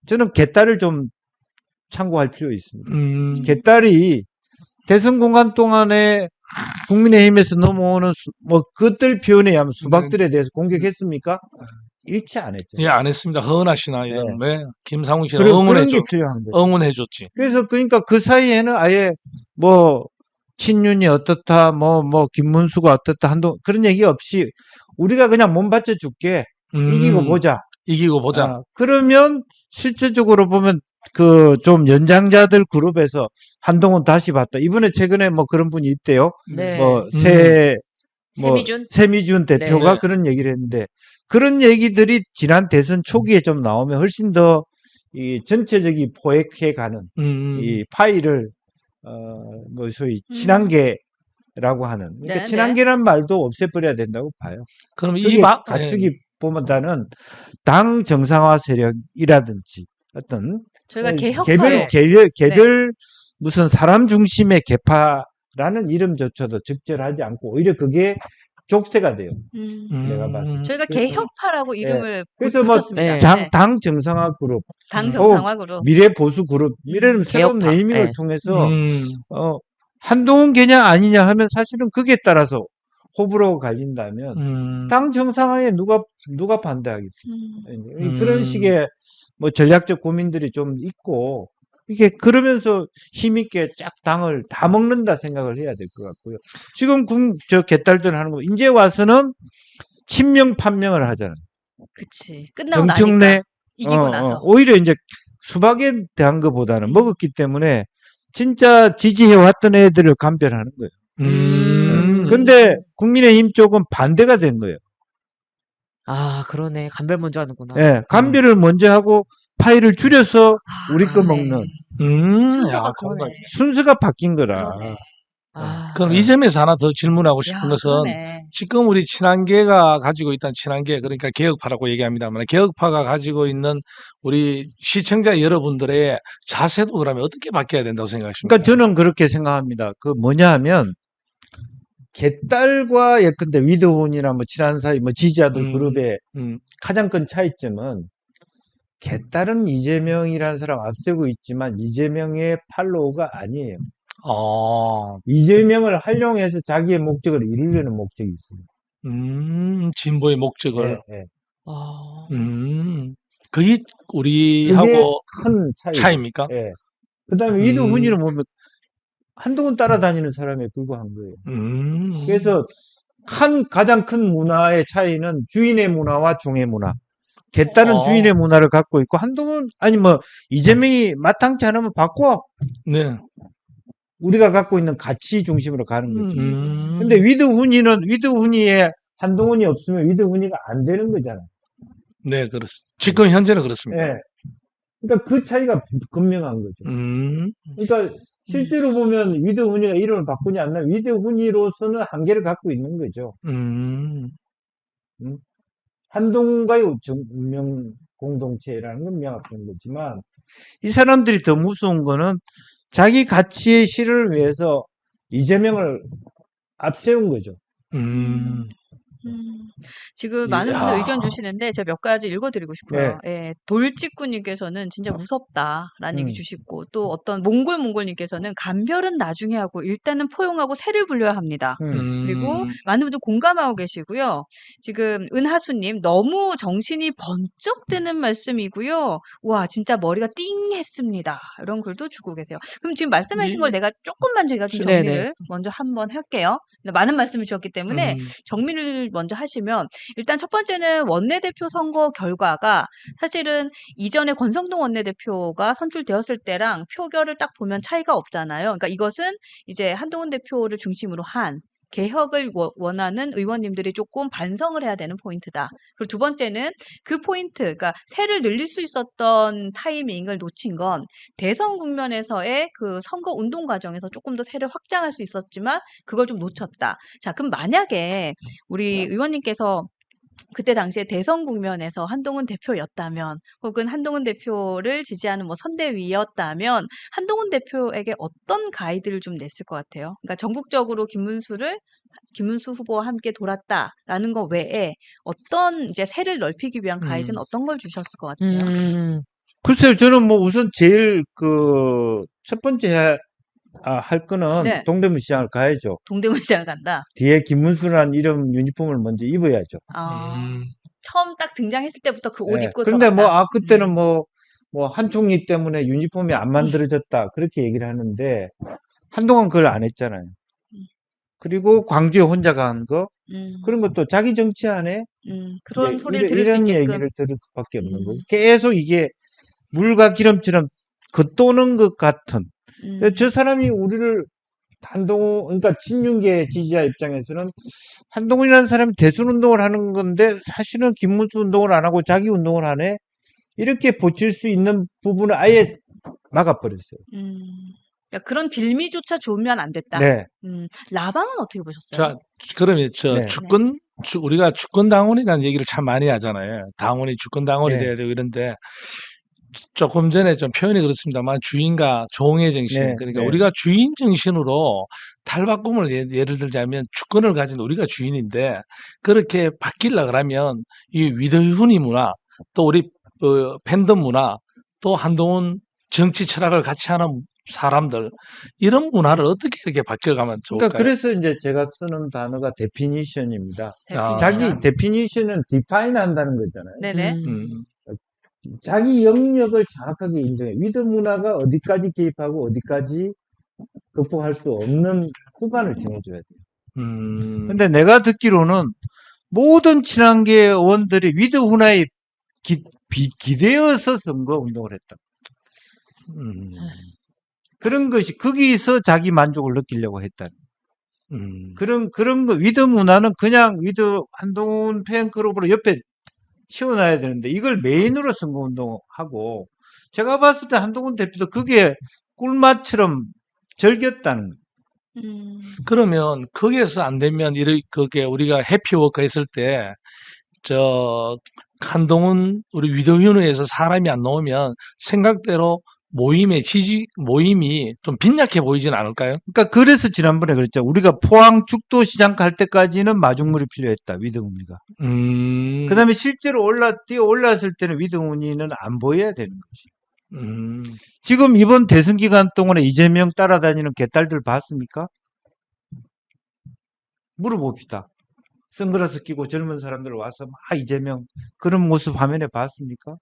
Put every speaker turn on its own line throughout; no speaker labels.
저는 개딸을 좀 참고할 필요 있습니다. 개딸이 대선 공간 동안에 국민의힘에서 넘어오는 그것들 표현에 의하면 수박들에 대해서 공격했습니까? 일치 안 했죠.
예, 안 했습니다. 허은하 씨나 이런
네.
왜 김상훈 씨는
그런 게 필요한 거죠.
응원해줬지.
그래서 그러니까 그 사이에는 아예 뭐 친윤이 어떻다, 뭐 김문수가 어떻다 그런 얘기 없이 우리가 그냥 몸 바쳐줄게. 이기고 보자.
이기고 보자.
그러면 실질적으로 보면 그 좀 연장자들 그룹에서 한동훈 다시 봤다. 이번에 최근에 뭐 그런 분이 있대요.
네.
뭐 세미준 대표가
네.
그런 얘기를 했는데 그런 얘기들이 지난 대선 초기에 좀 나오면 훨씬 더 이 전체적인 포획해가는 이 파일을 뭐 소위 친한계라고 하는 그러니까
네,
친한계란 말도 없애버려야 된다고 봐요.
그럼
그게 갖추기보다는 당 정상화 세력이라든지 어떤
저희가 개혁파로
개별 무슨 사람 중심의 개파라는 이름조차도 적절하지 않고 오히려 그게 족쇄가 돼요. 내가 봤을 때.
저희가 개혁파라고 이름을
그래서 뭐
붙였습니다.
당 정상화 그룹,
당 정상화 그룹,
미래 보수 그룹 이런 새로운 네이밍을 통해서 한동훈 개냐 아니냐 하면 사실은 거기에 따라서 호불호가 갈린다면 당 정상화에 누가 반대하겠습니까? 그런 식의 뭐 전략적 고민들이 좀 있고 이게 그러면서 힘있게 쫙 당을 다 먹는다 생각을 해야 될 것 같고요. 지금 저 개딸들 하는 거 이제 와서는 친명 판명을 하잖아요.
그치. 끝나고
정청래
나니까 이기고 나서
오히려 이제 수박에 대한 것보다는 먹었기 때문에 진짜 지지해 왔던 애들을 감별하는 거예요. 근데 국민의힘 쪽은 반대가 된 거예요.
아, 그러네. 감별 먼저 하는구나.
예, 감별을 먼저 하고 파일을 줄여서 우리 거 먹는 순서가 바뀐 거라.
그러네.
그럼 이 점에서 하나 더 질문하고 싶은 것은
그러네.
지금 우리 친한계가 가지고 있던 친한계 그러니까 개혁파라고 얘기합니다만 개혁파가 가지고 있는 우리 시청자 여러분들의 자세도 그러면 어떻게 바뀌어야 된다고 생각하십니까?
그러니까 저는 그렇게 생각합니다. 그 뭐냐 하면 개딸과 예컨대 위드훈이나 뭐 친한 사이 뭐 지지자들 그룹의 가장 큰 차이점은 개딸은 이재명이라는 사람 앞세우고 있지만 이재명의 팔로우가 아니에요. 이재명을 활용해서 자기의 목적을 이루려는 목적이 있습니다.
진보의 목적을.
네.
그게 우리하고
큰
차이입니까?
네. 그 다음에 위드훈이는 보면 한동훈 따라다니는 사람에 불과한 거예요. 그래서 가장 큰 문화의 차이는 주인의 문화와 종의 문화. 개딸은 주인의 문화를 갖고 있고 한동훈 아니 뭐 이재명이 마땅치 않으면 바꿔.
네.
우리가 갖고 있는 가치 중심으로 가는 거죠. 근데 위드훈이의 한동훈이 없으면 위드훈이가 안 되는 거잖아요.
네, 그렇습니다. 지금 현재는 그렇습니다.
네. 그러니까 그 차이가 분명한 거죠. 그러니까 실제로 보면 위드훈이가 이름을 바꾸지 않나 위드훈이로서는 한계를 갖고 있는 거죠. 한동훈과의 정명 공동체라는 건 명확한 거지만 이 사람들이 더 무서운 거는 자기 가치의 실현을 위해서 이재명을 앞세운 거죠.
지금 많은 분들 의견 주시는데 제가 몇 가지 읽어드리고 싶어요. 예, 돌직구님께서는 진짜 무섭다라는 얘기 주시고 또 어떤 몽골님께서는 감별은 나중에 하고 일단은 포용하고 새를 불려야 합니다. 그리고 많은 분들 공감하고 계시고요. 지금 은하수님 너무 정신이 번쩍 드는 말씀이고요. 와 진짜 머리가 띵했습니다. 이런 글도 주고 계세요. 그럼 지금 말씀하신 걸 내가 조금만 제가 좀 정리를 먼저 한번 할게요. 많은 말씀을 주셨기 때문에 정리를 먼저 하시면 일단 첫 번째는 원내대표 선거 결과가 사실은 이전에 권성동 원내대표가 선출되었을 때랑 표결을 딱 보면 차이가 없잖아요. 그러니까 이것은 이제 한동훈 대표를 중심으로 한 개혁을 원하는 의원님들이 조금 반성을 해야 되는 포인트다. 그리고 두 번째는 그 포인트, 그러니까 세를 늘릴 수 있었던 타이밍을 놓친 건 대선 국면에서의 그 선거 운동 과정에서 조금 더 세를 확장할 수 있었지만 그걸 좀 놓쳤다. 자, 그럼 만약에 우리 의원님께서 그때 당시에 대선 국면에서 한동훈 대표였다면 혹은 한동훈 대표를 지지하는 뭐 선대위였다면 한동훈 대표에게 어떤 가이드를 좀 냈을 것 같아요? 그러니까 전국적으로 김문수 후보와 함께 돌았다라는 거 외에 어떤 이제 세를 넓히기 위한 가이드는 어떤 걸 주셨을 것 같으세요?
글쎄요, 저는 뭐 우선 제일 첫 번째 할 거는
네.
동대문 시장을 가야죠.
동대문 시장을 간다.
뒤에 김문수라는 이름 유니폼을 먼저 입어야죠.
처음 딱 등장했을 때부터 그 옷
예.
입고
그런데
들어갔다.
그때는 뭐 한총리 때문에 유니폼이 안 만들어졌다. 그렇게 얘기를 하는데, 한동안 그걸 안 했잖아요. 그리고 광주에 혼자 간 거, 그런 것도 자기 정치 안에
그런 소리를 들을 수
이런
있게끔.
얘기를 들을 수밖에 없는 거고, 계속 이게 물과 기름처럼 겉도는 것 같은. 저 사람이 우리를 그러니까 친윤계 지지자 입장에서는 한동훈이라는 사람이 대선 운동을 하는 건데 사실은 김문수 운동을 안 하고 자기 운동을 하네. 이렇게 보칠 수 있는 부분을 아예 막아버렸어요.
그러니까 그런 빌미조차 주면 안 됐다.
네.
라방은 어떻게 보셨어요?
자, 그러면
네.
우리가 주권 당원이라는 얘기를 참 많이 하잖아요. 당원이 주권 당원이
네.
돼야 되고 이런데 조금 전에 좀 표현이 그렇습니다만 주인과 종의 정신.
네.
그러니까
네.
우리가 주인 정신으로 탈바꿈을 예를 들자면 주권을 가진 우리가 주인인데 그렇게 바뀌려 그러면 이 위대훈이 문화 또 우리 팬덤 문화 또 한동훈 정치 철학을 같이 하는 사람들 이런 문화를 어떻게 이렇게 바뀌어가면 좋을까요?
그러니까 그래서 이제 제가 쓰는 단어가 definition입니다.
definition.
자기 definition은 define 한다는 거잖아요.
네네.
자기 영역을 정확하게 인정해. 위드 문화가 어디까지 개입하고 어디까지 극복할 수 없는 구간을 정해줘야 돼요. 근데 내가 듣기로는 모든 친한계 의원들이 위드 문화에 기대어서 선거 운동을 했다. 그런 것이 거기서 자기 만족을 느끼려고 했다. 그런 거 위드 문화는 그냥 위드 한동훈 팬클럽으로 옆에 치워놔야 되는데 이걸 메인으로 선거 운동하고 제가 봤을 때 한동훈 대표도 그게 꿀맛처럼 즐겼다는 거예요.
그러면 거기에서 안 되면 그게 우리가 해피워크 했을 때 한동훈 우리 위도위원회에서 사람이 안 나오면 생각대로 모임이 좀 빈약해 보이진 않을까요?
그러니까 그래서 지난번에 그랬죠. 우리가 포항 죽도시장 갈 때까지는 마중물이 필요했다. 위등훈이가. 그다음에 실제로 뛰어 올랐을 때는 위등훈이는 안 보여야 되는 거지. 지금 이번 대선 기간 동안에 이재명 따라다니는 개딸들 봤습니까? 물어봅시다. 선글라스 끼고 젊은 사람들 와서 막 이재명 그런 모습 화면에 봤습니까?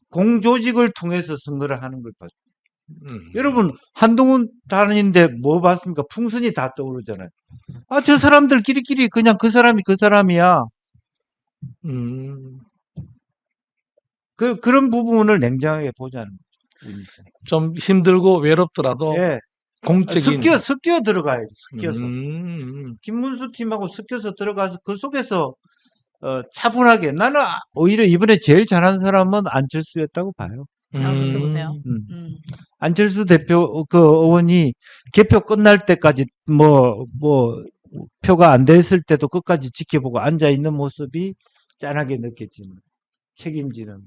공조직을 통해서 선거를 하는 걸 봤죠. 여러분 한동훈 다니는데 뭐 봤습니까? 풍선이 다 떠오르잖아요. 저 사람들끼리 그냥 그 사람이 그 사람이야. 그런 부분을 냉정하게 보자는 거죠.
좀 힘들고 외롭더라도
예.
공적인
섞여 들어가야죠. 섞여서 김문수 팀하고 섞여서 들어가서 그 속에서 차분하게 나는 오히려 이번에 제일 잘한 사람은 안철수였다고 봐요.
그렇게 보세요.
안철수 대표 의원이 개표 끝날 때까지 표가 안 됐을 때도 끝까지 지켜보고 앉아 있는 모습이 짠하게 느껴지는 책임지는.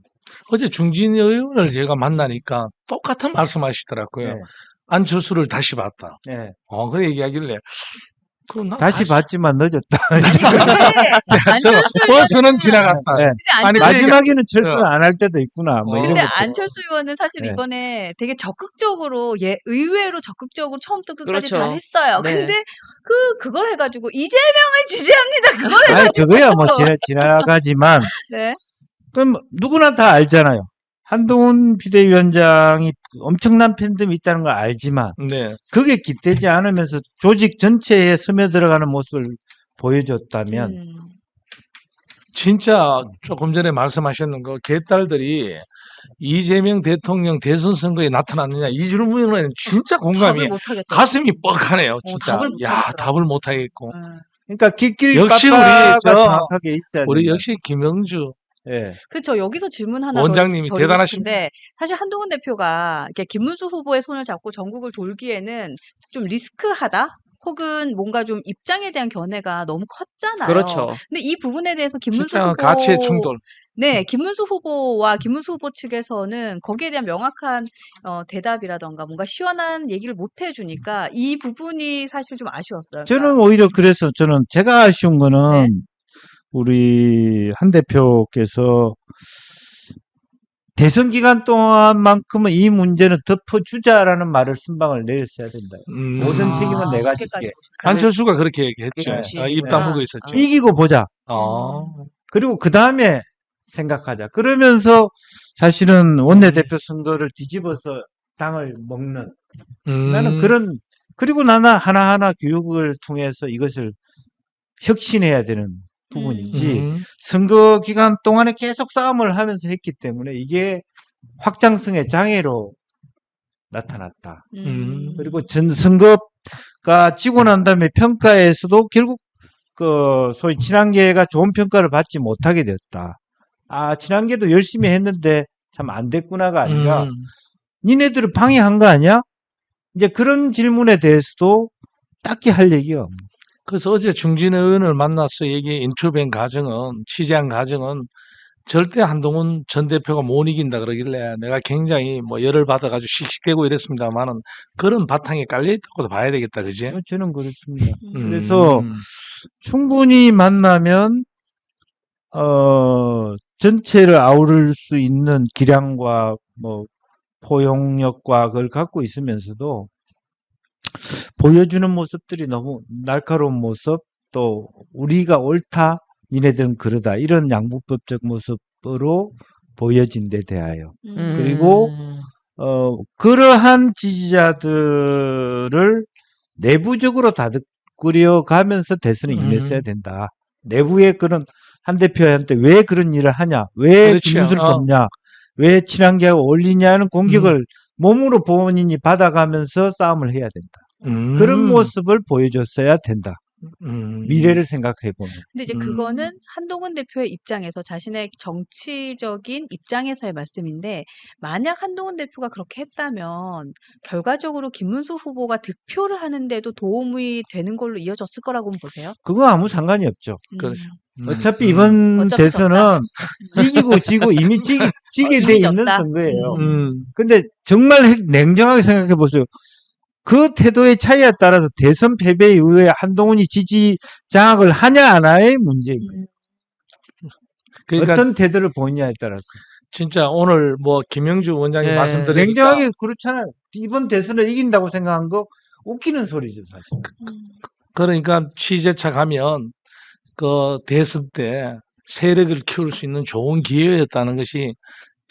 어제 중진 의원을 제가 만나니까 똑같은 말씀하시더라고요.
네.
안철수를 다시 봤다.
네.
그 얘기하길래
다시 봤지만 늦었다.
아니 근데
버스는 지나갔다.
네.
아니
마지막에는 철수를 안 할 때도 있구나. 이런
근데
것도.
안철수 의원은 사실
네.
이번에 되게 적극적으로 의외로 적극적으로 처음부터 끝까지
그렇죠.
잘했어요.
네.
근데 그걸 해가지고 이재명을 지지합니다. 그걸
아니 저거야 뭐 지나가지만.
네.
그럼 누구나 다 알잖아요. 한동훈 비대위원장이 엄청난 팬덤이 있다는 걸 알지만
네.
그게 깃대지 않으면서 조직 전체에 스며들어가는 모습을 보여줬다면
진짜 조금 전에 말씀하셨는 거 개딸들이 이재명 대통령 대선 선거에 나타났느냐 이 질문에는 진짜 공감이
답을 못하겠다.
가슴이 뻑하네요. 진짜.
답을
답을 못 하겠고.
그러니까 길길
역시
빠빠가 정확하게 있어야
우리
된다.
역시 김영주
예.
그렇죠. 여기서 질문 하나
원장님이
더
대단하십니다.
싶은데 사실 한동훈 대표가 이렇게 김문수 후보의 손을 잡고 전국을 돌기에는 좀 리스크하다. 혹은 뭔가 좀 입장에 대한 견해가 너무 컸잖아요.
그렇죠.
근데 이 부분에 대해서 김문수
진짜
후보
가치의 충돌.
네, 김문수 후보와 김문수 후보 측에서는 거기에 대한 명확한 대답이라던가 뭔가 시원한 얘기를 못 해주니까 이 부분이 사실 좀 아쉬웠어요.
저는 오히려 그래서 제가 아쉬운 거는
네.
우리 한 대표께서 대선 기간 동안만큼은 이 문제는 덮어주자라는 말을 순방을 내렸어야 된다. 모든 책임은 내가 질게.
안철수가 그렇게 얘기했죠. 입 다물고 있었죠.
이기고 보자. 그리고 그 다음에 생각하자. 그러면서 사실은 원내대표 선거를 뒤집어서 당을 먹는 나는 그리고 나는 하나하나 교육을 통해서 이것을 혁신해야 되는 부분이지 선거 기간 동안에 계속 싸움을 하면서 했기 때문에 이게 확장성의 장애로 나타났다. 그리고 전 선거가 지고 난 다음에 평가에서도 결국 그 소위 친한계가 좋은 평가를 받지 못하게 되었다. 아, 친한계도 열심히 했는데 참 안 됐구나가 아니라 니네들은 방해한 거 아니야? 이제 그런 질문에 대해서도 딱히 할 얘기가 없는.
그래서 어제 중진의 의원을 만나서 인터뷰한 과정은, 취재한 과정은 절대 한동훈 전 대표가 못 이긴다 그러길래 내가 굉장히 뭐 열을 받아가지고 씩씩대고 이랬습니다만은 그런 바탕에 깔려있다고도 봐야 되겠다, 그지?
저는 그렇습니다. 그래서 충분히 만나면, 전체를 아우를 수 있는 기량과 뭐, 포용력과 그걸 갖고 있으면서도 보여주는 모습들이 너무 날카로운 모습, 또 우리가 옳다, 니네들은 그러다 이런 양분법적 모습으로 보여진 데 대하여 그리고 그러한 지지자들을 내부적으로 다독거려 가면서 대선에 임했어야 된다. 내부에 그런 한 대표한테 왜 그런 일을 하냐, 왜 김문수를 돕냐, 왜 친한계하고 어울리냐는 공격을 몸으로 본인이 받아가면서 싸움을 해야 된다. 그런 모습을 보여줬어야 된다. 미래를 생각해 보면.
근데 이제 그거는 한동훈 대표의 입장에서 자신의 정치적인 입장에서의 말씀인데 만약 한동훈 대표가 그렇게 했다면 결과적으로 김문수 후보가 득표를 하는데도 도움이 되는 걸로 이어졌을 거라고는 보세요?
그거 아무 상관이 없죠.
그렇죠.
어차피 이번 대선은 이기고 지고 이미 지게 돼 있는 선거예요. 근데 정말 냉정하게 생각해 보세요. 그 태도의 차이에 따라서 대선 패배에 의해 한동훈이 지지 장악을 하냐 안 하냐의 문제입니다. 그러니까 어떤 태도를 보이냐에 따라서.
진짜 오늘 뭐 김영주 원장님 말씀드리니까
냉정하게 그렇잖아요. 이번 대선을 이긴다고 생각한 거 웃기는 소리죠, 사실.
그러니까 취재차 가면 그 대선 때 세력을 키울 수 있는 좋은 기회였다는 것이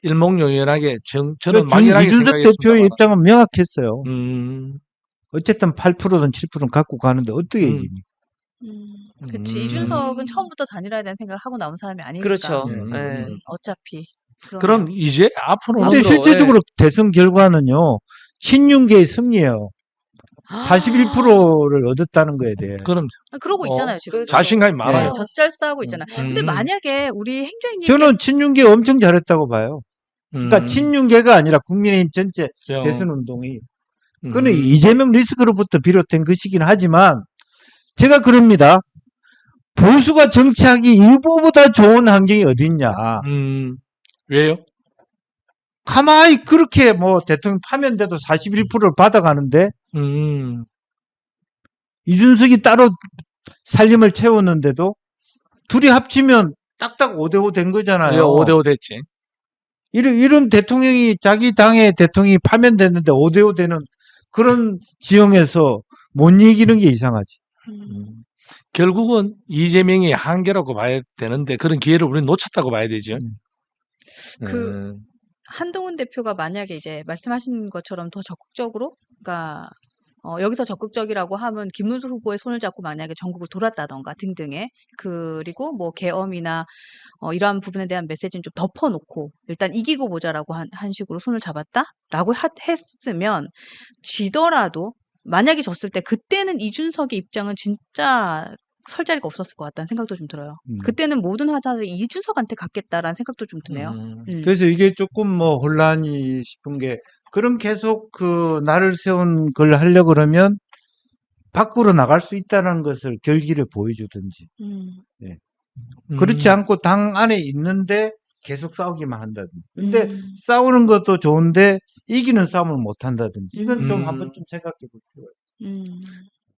일목요연하게 저는 막연하게
이준석
생각했습니다.
대표의 입장은 명확했어요. 어쨌든 8%든 7%는 갖고 가는데 어떻게 이깁니까?
그치. 이준석은 처음부터 단일화에 대한 생각을 하고 나온 사람이 아니니까.
그렇죠.
어차피.
그럼 이제 앞으로는
근데 실질적으로 대선 결과는요. 친윤계의 승리예요. 41%를 얻었다는 거에 대해.
그럼
그러고 있잖아요, 지금.
자신감이 많아요.
젖잘싸하고 있잖아요. 근데 만약에 우리 행정님
저는 친윤계 엄청 잘했다고 봐요. 그러니까 친윤계가 아니라 국민의힘 전체 대선 운동이. 그는 이재명 리스크로부터 비롯된 것이긴 하지만 제가 그럽니다. 보수가 정치하기 일보보다 좋은 환경이 어디 있냐.
왜요?
가만히 그렇게 뭐 대통령 파면돼도 41%를 받아가는데 이준석이 따로 살림을 채웠는데도 둘이 합치면 딱딱 5대5 된 거잖아요.
5대5 됐지.
이런 대통령이 자기 당의 대통령이 파면됐는데 5대5 되는 그런 지형에서 못 이기는 게 이상하지.
결국은 이재명의 한계라고 봐야 되는데 그런 기회를 우리는 놓쳤다고 봐야 되죠.
한동훈 대표가 만약에 이제 말씀하신 것처럼 더 적극적으로, 그러니까 여기서 적극적이라고 하면 김문수 후보의 손을 잡고 만약에 전국을 돌았다던가 등등의 그리고 뭐 계엄이나 이러한 부분에 대한 메시지는 좀 덮어놓고 일단 이기고 보자라고 한 식으로 손을 잡았다라고 했으면 지더라도 만약에 졌을 때 그때는 이준석의 입장은 진짜 설 자리가 없었을 것 같다는 생각도 좀 들어요. 그때는 모든 화살이 이준석한테 갔겠다라는 생각도 좀 드네요.
그래서 이게 조금 뭐 혼란이 싶은 게 그럼 계속 그 나를 세운 걸 하려고 그러면 밖으로 나갈 수 있다는 것을 결기를 보여주든지. 네. 그렇지 않고 당 안에 있는데 계속 싸우기만 한다든지. 근데 싸우는 것도 좋은데 이기는 싸움을 못 한다든지. 이건 좀 한번 좀 생각해 볼 필요가 있어요.